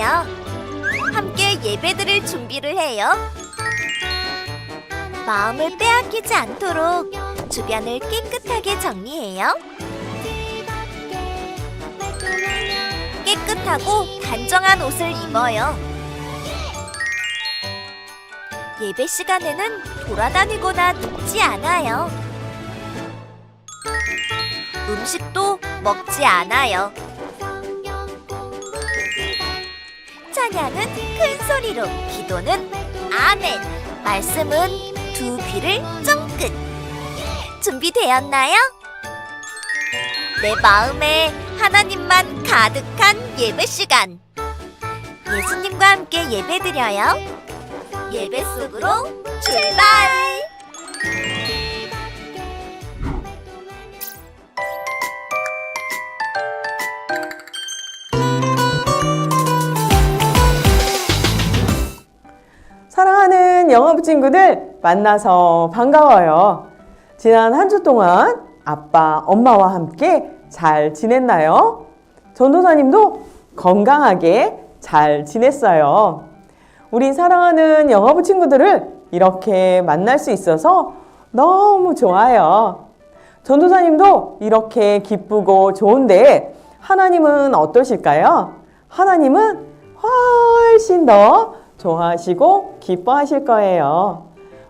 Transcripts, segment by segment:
시간이에요. 함께 예배드릴 준비를 해요. 마음을 빼앗기지 않도록 주변을 깨끗하게 정리해요. 깨끗하고 단정한 옷을 입어요. 예배 시간에는 돌아다니거나 눕지 않아요. 음식도 먹지 않아요. 찬양은 큰 소리로, 기도는 아멘, 말씀은 두 귀를 쫑긋. 준비되었나요? 내 마음에 하나님만 가득한 예배 시간. 예수님과 함께 예배드려요. 예배 속으로 출발! 사랑하는 영어부 친구들, 만나서 반가워요. 지난 한 주 동안 아빠, 엄마와 함께 잘 지냈나요? 전도사님도 건강하게 잘 지냈어요. 우리 사랑하는 영어부 친구들을 이렇게 만날 수 있어서 너무 좋아요. 전도사님도 이렇게 기쁘고 좋은데 하나님은 어떠실까요? 하나님은 훨씬 더 좋아하시고 기뻐하실 거예요.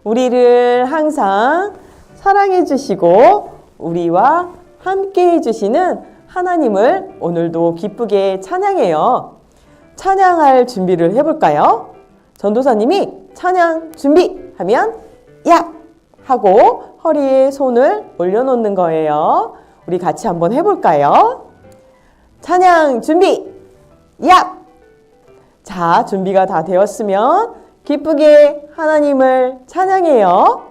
우리를 항상 사랑해 주시고 우리와 함께 해주시는 하나님을 오늘도 기쁘게 찬양해요. 찬양할 준비를 해볼까요? 전도사님이 찬양 준비하면 야! 하고 허리에 손을 올려놓는 거예요. 우리 같이 한번 해볼까요? 찬양 준비! 야! 자, 준비가 다 되었으면 기쁘게 하나님을 찬양해요.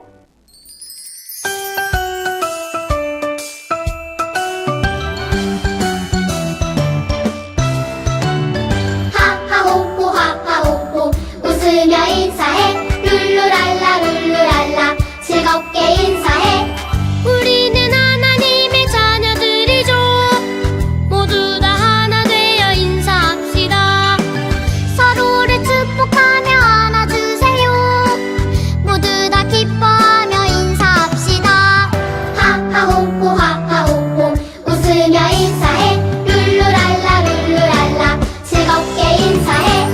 웃으며 인사해 룰루랄라 룰루랄라 즐겁게 인사해. 우리는 하나님의 자녀들이죠. 모두 다 하나 되어 인사합시다. 서로를 축복하며 안아주세요. 모두 다 기뻐하며 인사합시다. 하하호호 하하호호 웃으며 인사해 룰루랄라 룰루랄라 즐겁게 인사해.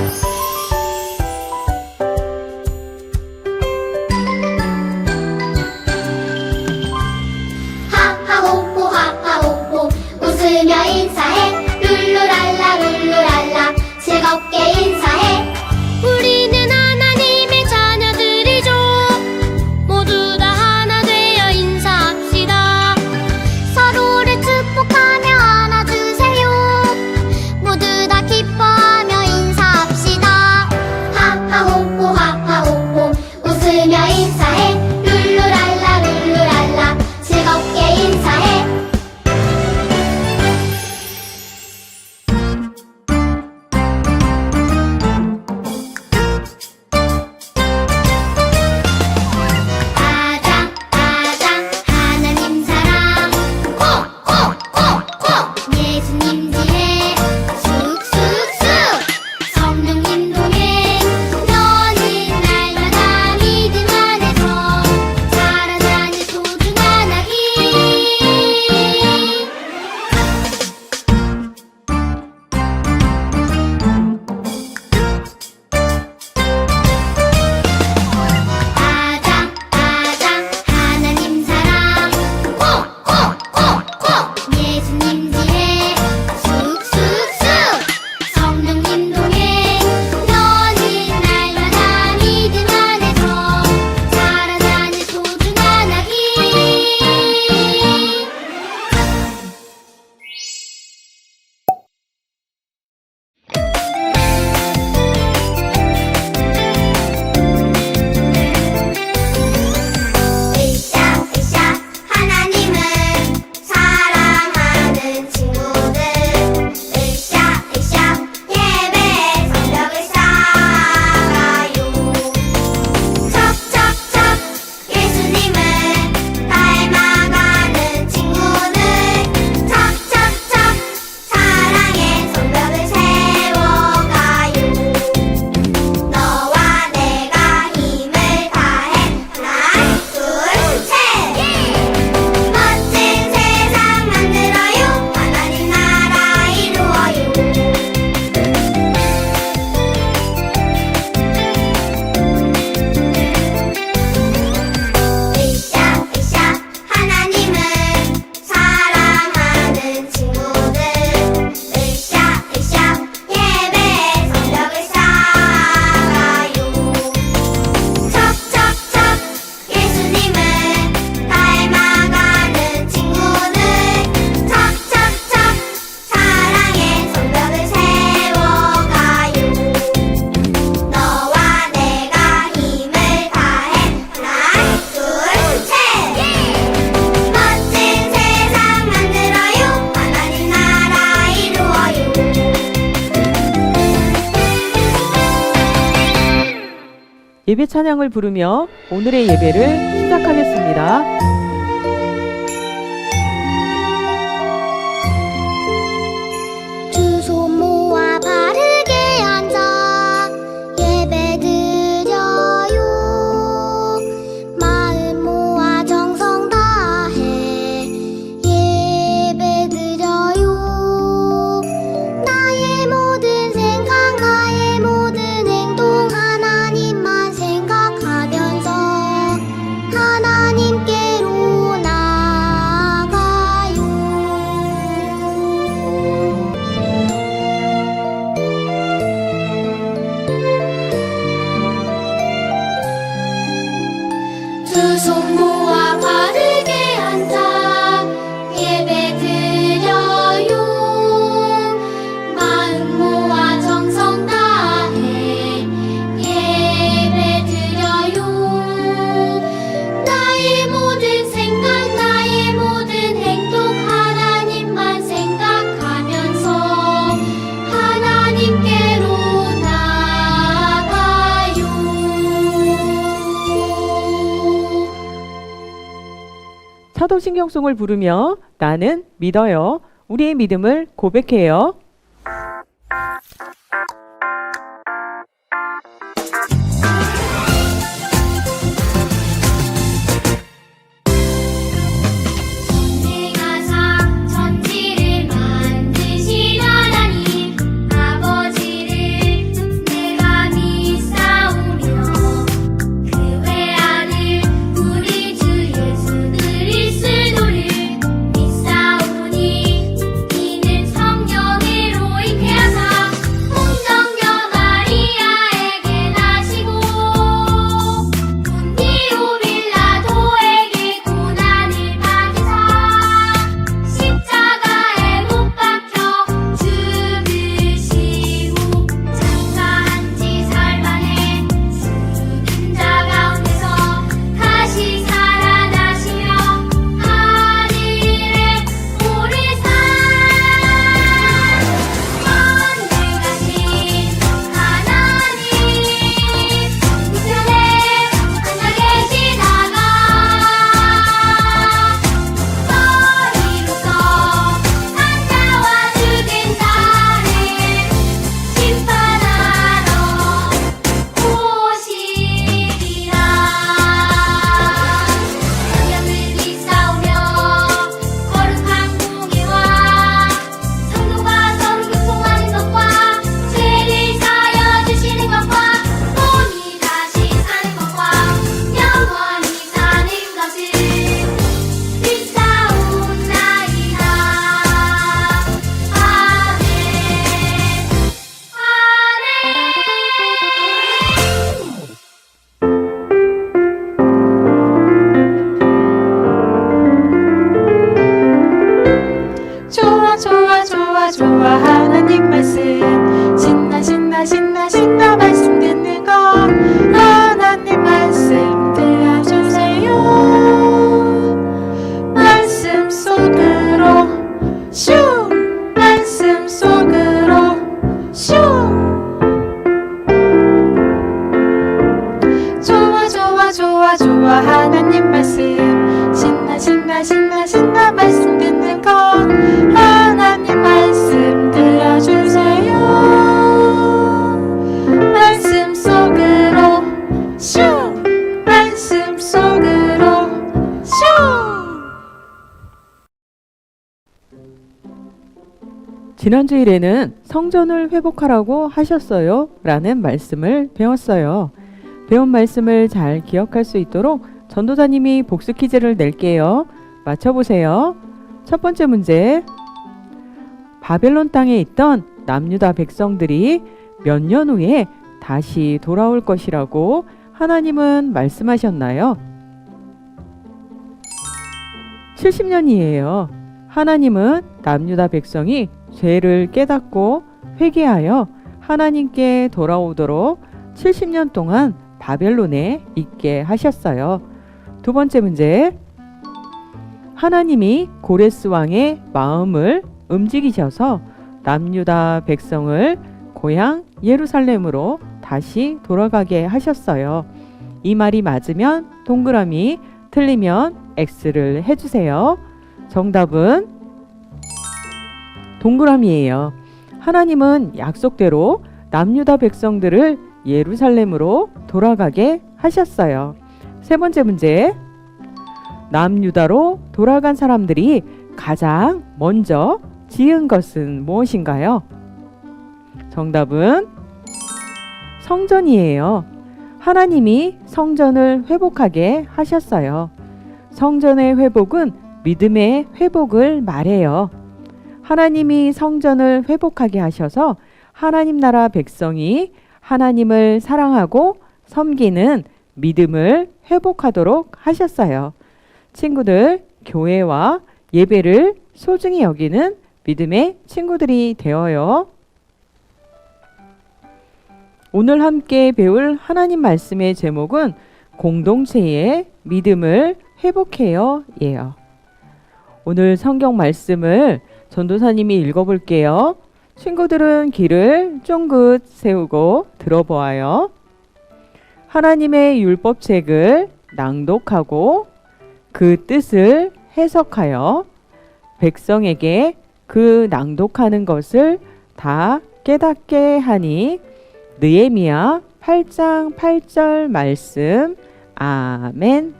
예배 찬양을 부르며 오늘의 예배를 시작하겠습니다. 두 손 모아 바르게 앉아 예배 드려요. 마음 모아 정성 다해 예배 드려요. 나의 모든 생각 나의 모든 행동 하나님만 생각하면서 하나님께로 나아가요. 두 손 모아 바르게 앉아 예배 드려요. 마음 모아 정성 다해 예배 드려요. 나의 모든 생각 나의 모든 행동 하나님만 생각하면서 하나님께로 나아가요. 사도신경송을 부르며 나는 믿어요. 우리의 믿음을 고백해요. 전능하사 천지를 만드신 하나님 아버지를 내가 믿사오며 그 외아들 우리 주 예수 그리스도를 믿사오니 이는 성령으로 잉태하사 동정녀 마리아에게 나시고 본디오 빌라도에게 고난을 받으사 십자가에 못 박혀 죽으시고 장사한 지 사흘만에 죽은 자 가운데서 다시 살아나시며 하늘에 오르사 전능하신 하나님 우편에 앉아 계시다가 너희로서 산자와 죽은 자를 심판하러 오시리라. 성령을 믿사오며 거룩한 공예와 성도가 서로 교통하는 것과 죄를 사하여 주시는 것과 몸이 다시 사는 것과 영원히 사는 것을 믿사옵나이다. 좋아 좋아 좋아 좋아 하나님 말씀 신나 신나 신나 신나 말씀 듣는 거 하나님 말씀 들려주세요. 말씀 속으로 슝 말씀 속으로 슝 좋아 좋아 좋아 좋아 하나님 말씀 신나 신나 신나 신나 말씀 듣는 것 하나님 말씀 들려주세요. 말씀 속으로 슝 말씀 속으로 슝. 지난 주일에는 성전을 회복하라고 하셨어요 라는 말씀을 배웠어요. 배운 말씀을 잘 기억할 수 있도록 전도사님이 복수 퀴즈를 낼게요. 맞춰보세요. 첫 번째 문제. 바벨론 땅에 있던 남유다 백성들이 몇 년 후에 다시 돌아올 것이라고 하나님은 말씀하셨나요? 70년이에요. 하나님은 남유다 백성이 죄를 깨닫고 회개하여 하나님께 돌아오도록 70년 동안 바벨론에 있게 하셨어요. 두 번째 문제. 하나님이 고레스 왕의 마음을 움직이셔서 남유다 백성을 고향 예루살렘으로 다시 돌아가게 하셨어요. 이 말이 맞으면 동그라미, 틀리면 X를 해주세요. 정답은 동그라미예요. 하나님은 약속대로 남유다 백성들을 예루살렘으로 돌아가게 하셨어요. 세 번째 문제. 남유다로 돌아간 사람들이 가장 먼저 지은 것은 무엇인가요? 정답은 성전이에요. 하나님이 성전을 회복하게 하셨어요. 성전의 회복은 믿음의 회복을 말해요. 하나님이 성전을 회복하게 하셔서 하나님 나라 백성이 하나님을 사랑하고 섬기는 믿음을 회복하도록 하셨어요. 친구들, 교회와 예배를 소중히 여기는 믿음의 친구들이 되어요. 오늘 함께 배울 하나님 말씀의 제목은 공동체의 믿음을 회복해요 예요. 오늘 성경 말씀을 전도사님이 읽어볼게요. 친구들은 귀를 쫑긋 세우고 들어보아요. 하나님의 율법책을 낭독하고 그 뜻을 해석하여 백성에게 그 낭독하는 것을 다 깨닫게 하니 느헤미야 8장 8절 말씀. 아멘.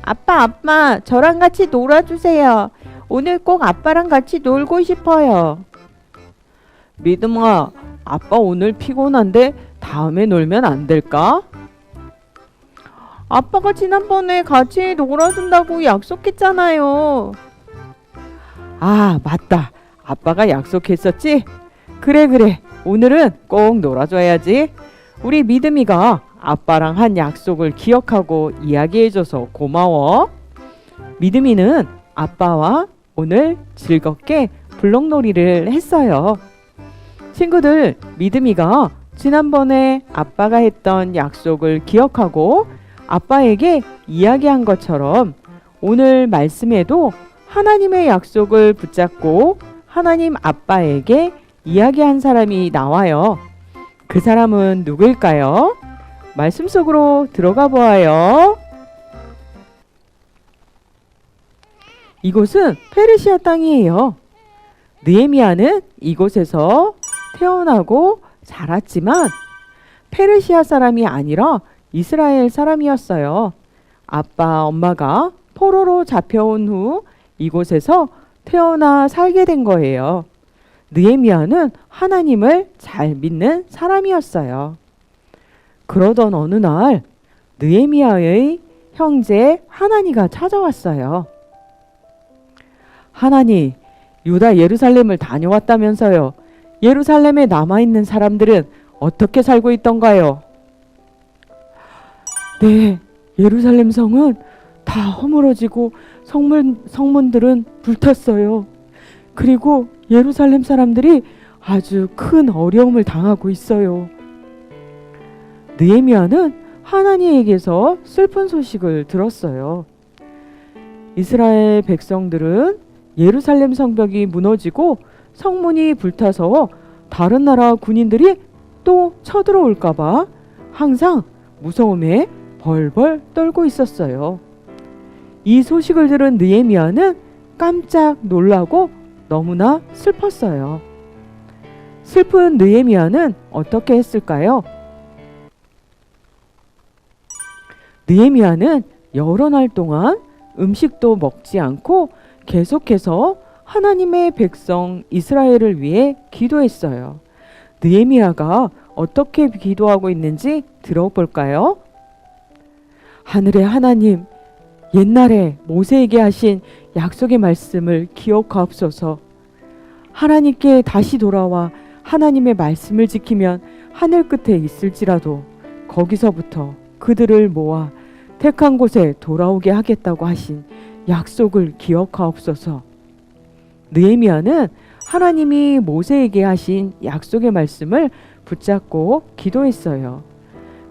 아빠, 저랑 같이 놀아주세요. 오늘 꼭 아빠랑 같이 놀고 싶어요. 믿음아, 아빠 오늘 피곤한데 다음에 놀면 안 될까? 아빠가 지난번에 같이 놀아준다고 약속했잖아요. 아, 맞다. 아빠가 약속했었지? 그래. 오늘은 꼭 놀아줘야지. 우리 믿음이가 아빠랑 한 약속을 기억하고 이야기해줘서 고마워. 믿음이는 아빠와 오늘 즐겁게 블록놀이를 했어요. 친구들, 믿음이가 지난번에 아빠가 했던 약속을 기억하고 아빠에게 이야기한 것처럼 오늘 말씀에도 하나님의 약속을 붙잡고 하나님 아빠에게 이야기한 사람이 나와요. 그 사람은 누구일까요? 말씀 속으로 들어가 보아요. 이곳은 페르시아 땅이에요. 느헤미야는 이곳에서 태어나고 자랐지만 페르시아 사람이 아니라 이스라엘 사람이었어요. 아빠, 엄마가 포로로 잡혀온 후 이곳에서 태어나 살게 된 거예요. 느헤미야는 하나님을 잘 믿는 사람이었어요. 그러던 어느 날 느헤미야의 형제 하나니가 찾아왔어요. 하나니, 유다 예루살렘을 다녀왔다면서요. 예루살렘에 남아있는 사람들은 어떻게 살고 있던가요? 네, 예루살렘 성은 다 허물어지고 성문들은 불탔어요. 그리고 예루살렘 사람들이 아주 큰 어려움을 당하고 있어요. 느헤미야는 하나니에게서 슬픈 소식을 들었어요. 이스라엘 백성들은 예루살렘 성벽이 무너지고 성문이 불타서 다른 나라 군인들이 또 쳐들어올까봐 항상 무서움에 벌벌 떨고 있었어요. 이 소식을 들은 느헤미야는 깜짝 놀라고 너무나 슬펐어요. 슬픈 느헤미야는 어떻게 했을까요? 느헤미야는 여러 날 동안 음식도 먹지 않고 계속해서 하나님의 백성 이스라엘을 위해 기도했어요. 느헤미야가 어떻게 기도하고 있는지 들어볼까요? 하늘의 하나님, 옛날에 모세에게 하신 약속의 말씀을 기억하옵소서. 하나님께 다시 돌아와 하나님의 말씀을 지키면 하늘 끝에 있을지라도 거기서부터 그들을 모아 택한 곳에 돌아오게 하겠다고 하신 약속을 기억하옵소서. 느헤미야는 하나님이 모세에게 하신 약속의 말씀을 붙잡고 기도했어요.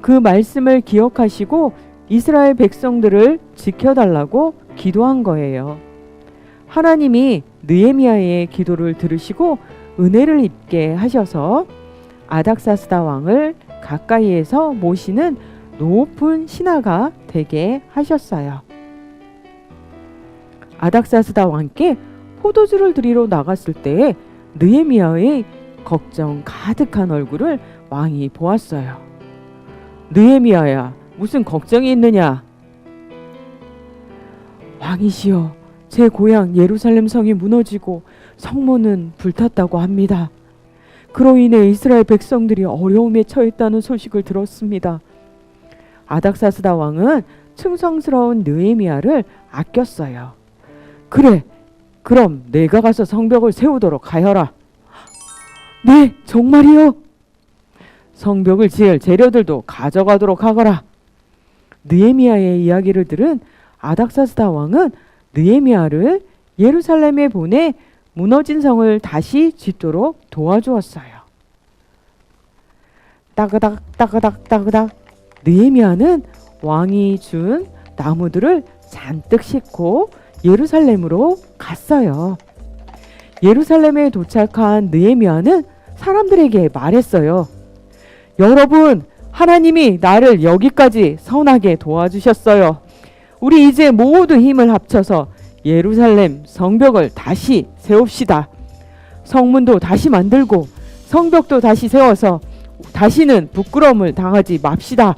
그 말씀을 기억하시고 이스라엘 백성들을 지켜달라고 기도한 거예요. 하나님이 느헤미야의 기도를 들으시고 은혜를 입게 하셔서 아닥사스다 왕을 가까이에서 모시는 높은 신하가 되게 하셨어요. 아닥사스다 왕께 포도주를 드리러 나갔을 때 느헤미야의 걱정 가득한 얼굴을 왕이 보았어요. 느헤미야야, 무슨 걱정이 있느냐? 왕이시여, 제 고향 예루살렘 성이 무너지고 성문은 불탔다고 합니다. 그로 인해 이스라엘 백성들이 어려움에 처했다는 소식을 들었습니다. 아닥사스다 왕은 충성스러운 느헤미야를 아꼈어요. 그래, 그럼 내가 가서 성벽을 세우도록 하여라. 네, 정말이요? 성벽을 지을 재료들도 가져가도록 하거라. 느헤미야의 이야기를 들은 아닥사스다 왕은 느헤미야를 예루살렘에 보내 무너진 성을 다시 짓도록 도와주었어요. 따그닥 따그닥 따그닥 느헤미야는 왕이 준 나무들을 잔뜩 싣고 예루살렘으로 갔어요. 예루살렘에 도착한 느헤미야는 사람들에게 말했어요. 여러분, 하나님이 나를 여기까지 선하게 도와주셨어요. 우리 이제 모두 힘을 합쳐서 예루살렘 성벽을 다시 세웁시다. 성문도 다시 만들고 성벽도 다시 세워서 다시는 부끄러움을 당하지 맙시다.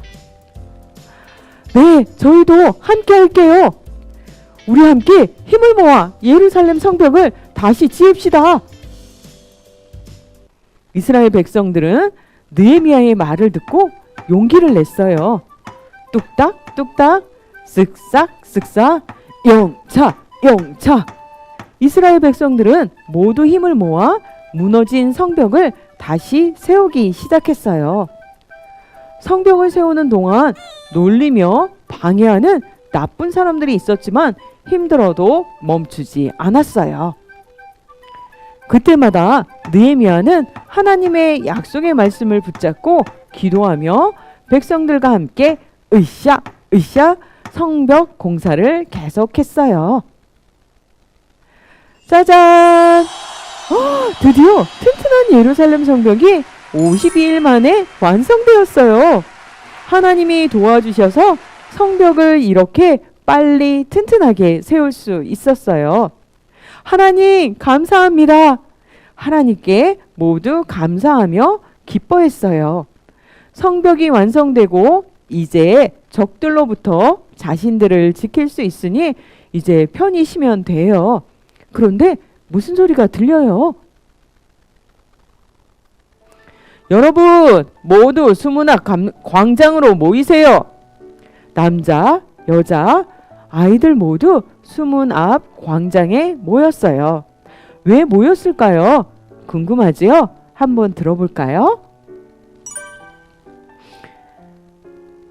네, 저희도 함께 할게요. 우리 함께 힘을 모아 예루살렘 성벽을 다시 지읍시다. 이스라엘 백성들은 느헤미야의 말을 듣고 용기를 냈어요. 뚝딱 뚝딱 쓱싹 쓱싹 영차 영차. 이스라엘 백성들은 모두 힘을 모아 무너진 성벽을 다시 세우기 시작했어요. 성벽을 세우는 동안 놀리며 방해하는 나쁜 사람들이 있었지만 힘들어도 멈추지 않았어요. 그때마다 느헤미야는 하나님의 약속의 말씀을 붙잡고 기도하며 백성들과 함께 으쌰 으쌰 성벽 공사를 계속했어요. 짜잔! 드디어 튼튼한 예루살렘 성벽이 52일 만에 완성되었어요. 하나님이 도와주셔서 성벽을 이렇게 빨리 튼튼하게 세울 수 있었어요. 하나님 감사합니다. 하나님께 모두 감사하며 기뻐했어요. 성벽이 완성되고 이제 적들로부터 자신들을 지킬 수 있으니 이제 편히 쉬면 돼요. 그런데 무슨 소리가 들려요? 여러분, 모두 수문학 광장으로 모이세요. 남자, 여자, 아이들 모두 수문 앞 광장에 모였어요. 왜 모였을까요? 궁금하지요? 한번 들어볼까요?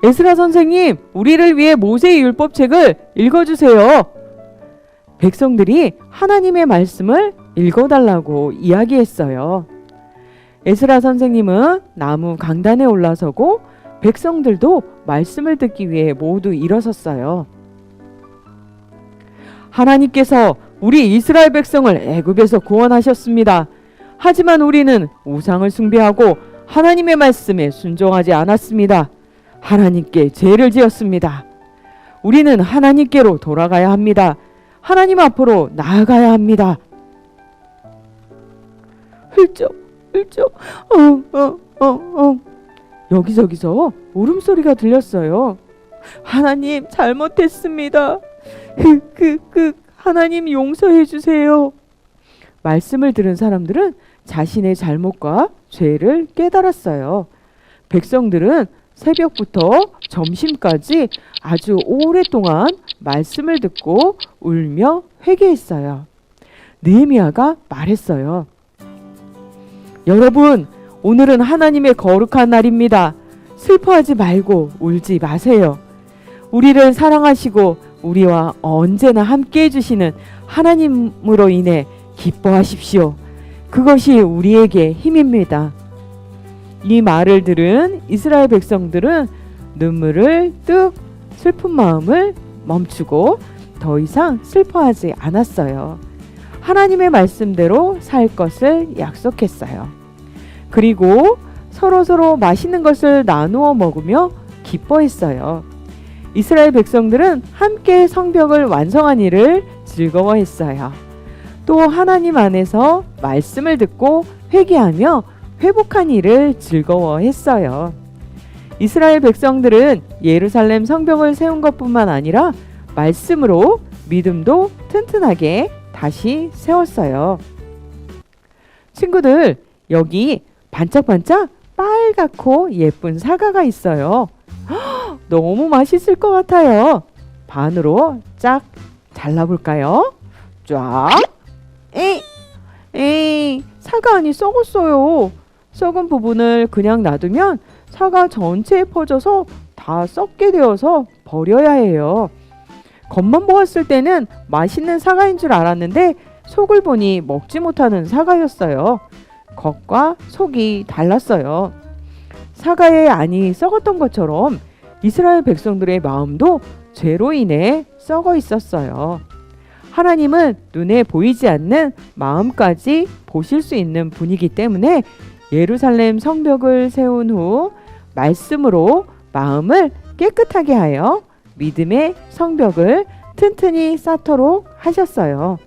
에스라 선생님, 우리를 위해 모세의 율법책을 읽어주세요. 백성들이 하나님의 말씀을 읽어달라고 이야기했어요. 에스라 선생님은 나무 강단에 올라서고 백성들도 말씀을 듣기 위해 모두 일어섰어요. 하나님께서 우리 이스라엘 백성을 애굽에서 구원하셨습니다. 하지만 우리는 우상을 숭배하고 하나님의 말씀에 순종하지 않았습니다. 하나님께 죄를 지었습니다. 우리는 하나님께로 돌아가야 합니다. 하나님 앞으로 나아가야 합니다. 훌쩍 훌쩍 여기저기서 울음소리가 들렸어요. 하나님 잘못했습니다. 하나님 용서해 주세요. 말씀을 들은 사람들은 자신의 잘못과 죄를 깨달았어요. 백성들은 새벽부터 점심까지 아주 오랫동안 말씀을 듣고 울며 회개했어요. 느헤미야가 말했어요. 여러분, 오늘은 하나님의 거룩한 날입니다. 슬퍼하지 말고 울지 마세요. 우리를 사랑하시고 우리와 언제나 함께 해주시는 하나님으로 인해 기뻐하십시오. 그것이 우리에게 힘입니다. 이 말을 들은 이스라엘 백성들은 눈물을 뚝 슬픈 마음을 멈추고 더 이상 슬퍼하지 않았어요. 하나님의 말씀대로 살 것을 약속했어요. 그리고 서로서로 맛있는 것을 나누어 먹으며 기뻐했어요. 이스라엘 백성들은 함께 성벽을 완성한 일을 즐거워했어요. 또 하나님 안에서 말씀을 듣고 회개하며 회복한 일을 즐거워했어요. 이스라엘 백성들은 예루살렘 성벽을 세운 것뿐만 아니라 말씀으로 믿음도 튼튼하게 다시 세웠어요. 친구들, 여기 반짝반짝 빨갛고 예쁜 사과가 있어요. 헉, 너무 맛있을 것 같아요. 반으로 쫙 잘라볼까요? 쫙. 에이, 사과 안이 썩었어요. 썩은 부분을 그냥 놔두면 사과 전체에 퍼져서 다 썩게 되어서 버려야 해요. 겉만 보았을 때는 맛있는 사과인 줄 알았는데 속을 보니 먹지 못하는 사과였어요. 겉과 속이 달랐어요. 사과의 안이 썩었던 것처럼 이스라엘 백성들의 마음도 죄로 인해 썩어 있었어요. 하나님은 눈에 보이지 않는 마음까지 보실 수 있는 분이기 때문에 예루살렘 성벽을 세운 후 말씀으로 마음을 깨끗하게 하여 믿음의 성벽을 튼튼히 쌓도록 하셨어요.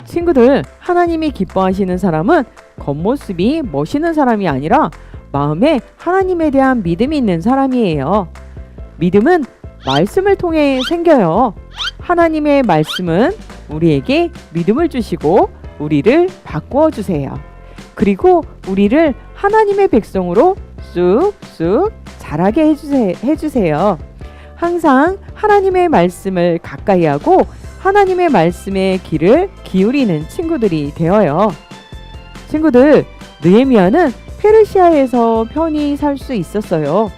친구들, 하나님이 기뻐하시는 사람은 겉모습이 멋있는 사람이 아니라 마음에 하나님에 대한 믿음이 있는 사람이에요. 믿음은 말씀을 통해 생겨요. 하나님의 말씀은 우리에게 믿음을 주시고 우리를 바꾸어 주세요. 그리고 우리를 하나님의 백성으로 쑥쑥 자라게 해주세요. 항상 하나님의 말씀을 가까이 하고 하나님의 말씀에 귀를 기울이는 친구들이 되어요. 친구들, 느헤미야는 페르시아에서 편히 살 수 있었어요.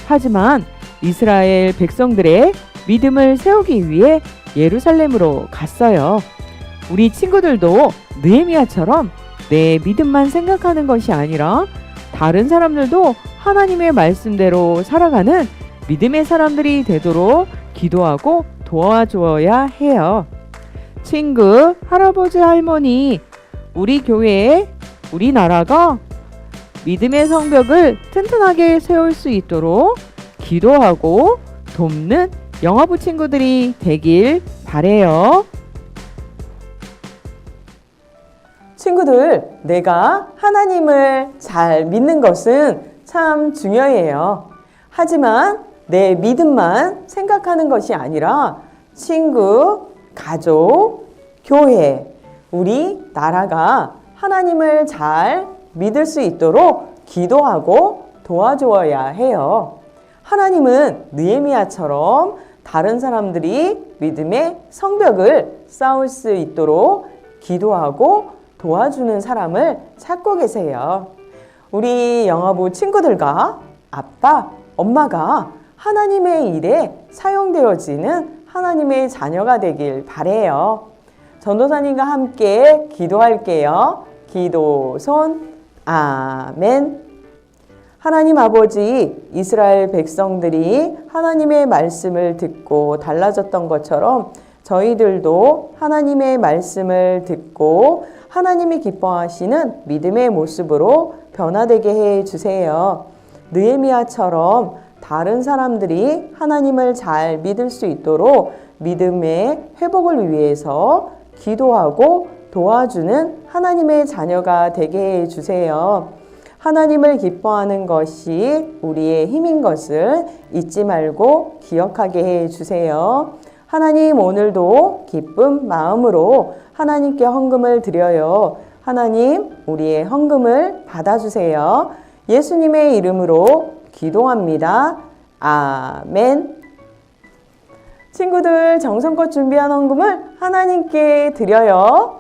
하지만 이스라엘 백성들의 믿음을 세우기 위해 예루살렘으로 갔어요. 우리 친구들도 느헤미야처럼 내 믿음만 생각하는 것이 아니라 다른 사람들도 하나님의 말씀대로 살아가는 믿음의 사람들이 되도록 기도하고 도와주어야 해요. 친구, 할아버지, 할머니, 우리 교회, 우리나라가 믿음의 성벽을 튼튼하게 세울 수 있도록 기도하고 돕는 영화부 친구들이 되길 바래요. 친구들, 내가 하나님을 잘 믿는 것은 참 중요해요. 하지만 내 믿음만 생각하는 것이 아니라 친구, 가족, 교회, 우리 나라가 하나님을 잘 믿을 수 있도록 기도하고 도와주어야 해요. 하나님은 느헤미야처럼 다른 사람들이 믿음의 성벽을 쌓을 수 있도록 기도하고 도와주는 사람을 찾고 계세요. 우리 영화부 친구들과 아빠, 엄마가 하나님의 일에 사용되어지는 하나님의 자녀가 되길 바래요. 전도사님과 함께 기도할게요. 기도손. 아멘. 하나님 아버지, 이스라엘 백성들이 하나님의 말씀을 듣고 달라졌던 것처럼 저희들도 하나님의 말씀을 듣고 하나님이 기뻐하시는 믿음의 모습으로 변화되게 해 주세요. 느헤미야처럼 다른 사람들이 하나님을 잘 믿을 수 있도록 믿음의 회복을 위해서 기도하고 도와주는 하나님의 자녀가 되게 해 주세요. 하나님을 기뻐하는 것이 우리의 힘인 것을 잊지 말고 기억하게 해 주세요. 하나님, 오늘도 기쁜 마음으로 하나님께 헌금을 드려요. 하나님, 우리의 헌금을 받아주세요. 예수님의 이름으로 기도합니다. 아멘. 친구들, 정성껏 준비한 헌금을 하나님께 드려요.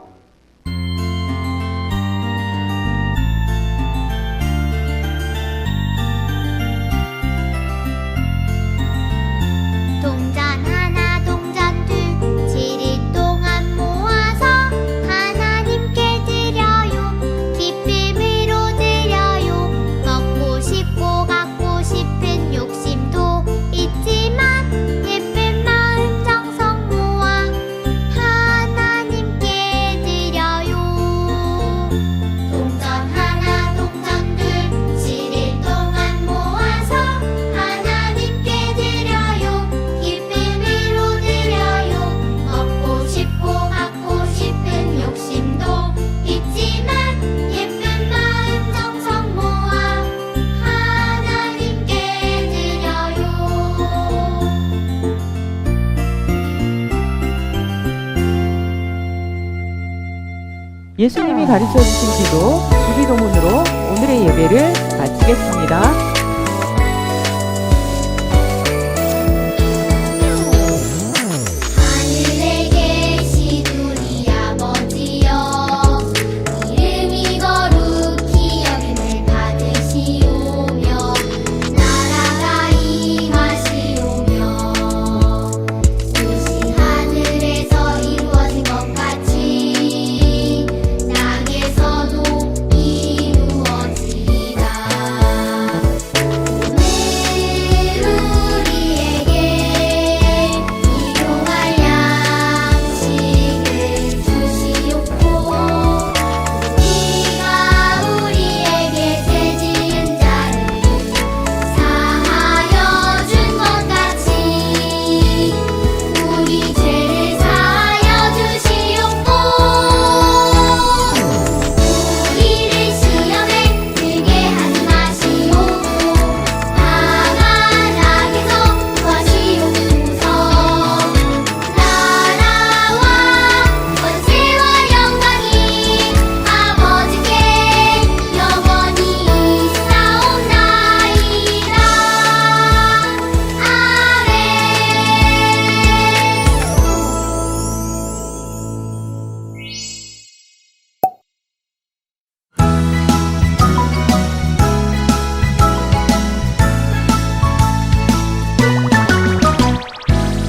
동전 하나 동전 둘 7일 동안 모아서 하나님께 드려요. 기쁨으로 드려요. 먹고 싶고 갖고 싶은 욕심도 있지만 예쁜 마음 정성 모아 하나님께 예수님이 가르쳐 주신 기도, 주기도문으로 오늘의 예배를 마치겠습니다. 하늘에 계신 우리 아버지여 이름이 거룩히 여김을 받으시오며 나라가 임하시오며 뜻이 하늘에서 이루어진 것 같이 땅에서도 이루어지이다. 오늘 우리에게 일용할 양식을 주시옵고 우리가 우리에게 죄 지은 자를 사하여 준 것 같이 우리 죄를 사하여 주시옵고 우리를 시험에 들게 하지 마시옵고 다만 악에서 구하시옵소서. 나라와 권세와 영광이 아버지께 영원히 있사옵나이다.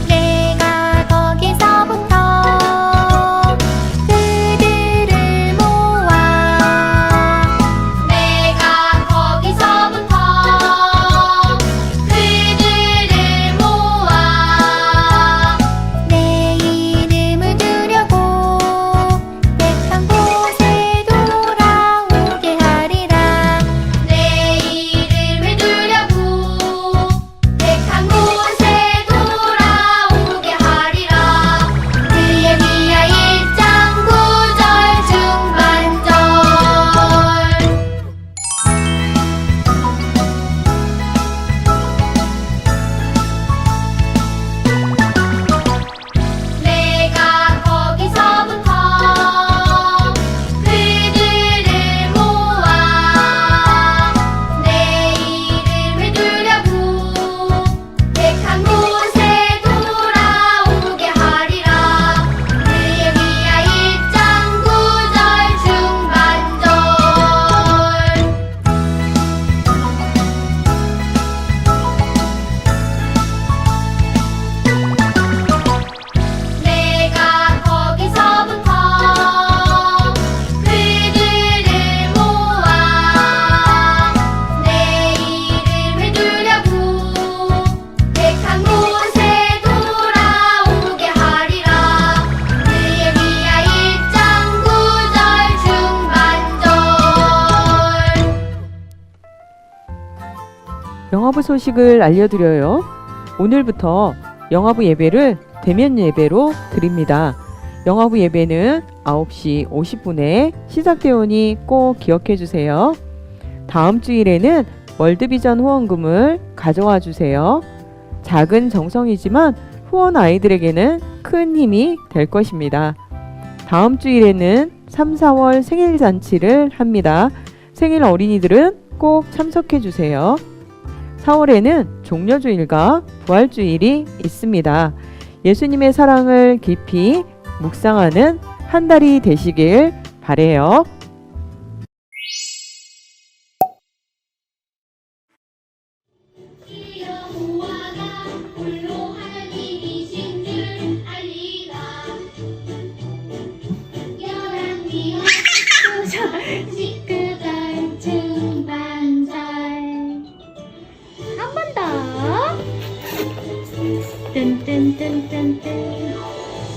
내가 거기서부터 그들을 모아 내가 거기서부터 그들을 모아 내 이름을 두려고 택한 곳에 돌아오게 하리라. 내 이름을 두려고 택한 곳에 돌아오게 하리라. 느헤미야 1장 9절 중반절. 내가 거기서부터 그들을 모아 내 이름을 두려고 택한 곳에 돌아오게 하리라. 느헤미야 1장 9절 중반절. 내가 거기서부터 그들을 모아 내 이름을 두려고 택한 곳에 돌아오게 하리라. 느헤미야 1장 9절 중반절. 영화부 소식을 알려드려요. 오늘부터 영화부 예배를 대면 예배로 드립니다. 영화부 예배는 9시 50분에 시작되오니 꼭 기억해 주세요. 다음 주일에는 월드비전 후원금을 가져와 주세요. 작은 정성이지만 후원 아이들에게는 큰 힘이 될 것입니다. 다음 주일에는 3, 4월 생일 잔치를 합니다. 생일 어린이들은 꼭 참석해 주세요. 4월에는 종려주일과 부활주일이 있습니다. 예수님의 사랑을 깊이 묵상하는 한 달이 되시길 바래요. 여호와가 홀로 하나님이신 줄 알리라. 열왕기하 19절 중반절. 한 번 더. 뜬뜬뜬뜬뜬.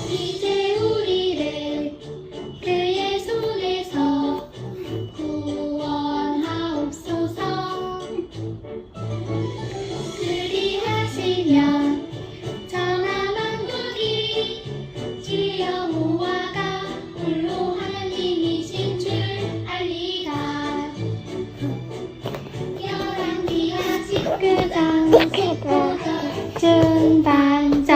이제 우리를 그의 손에서 구원하옵소서. 그리하시면 전하 만국이 주 여호와가 홀로 하나님이신 줄 알리라. 열왕기하 19장 19절 중반절.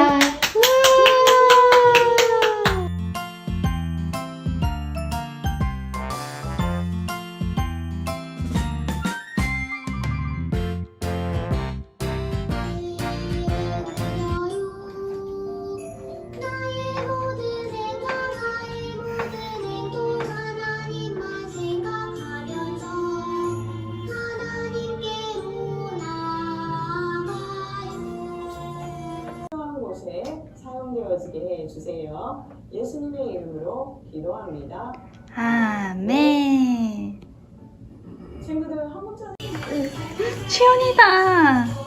이루어지게 해주세요. 예수님의 이름으로 기도합니다. 아멘. 친구들 한 문자 시온이다.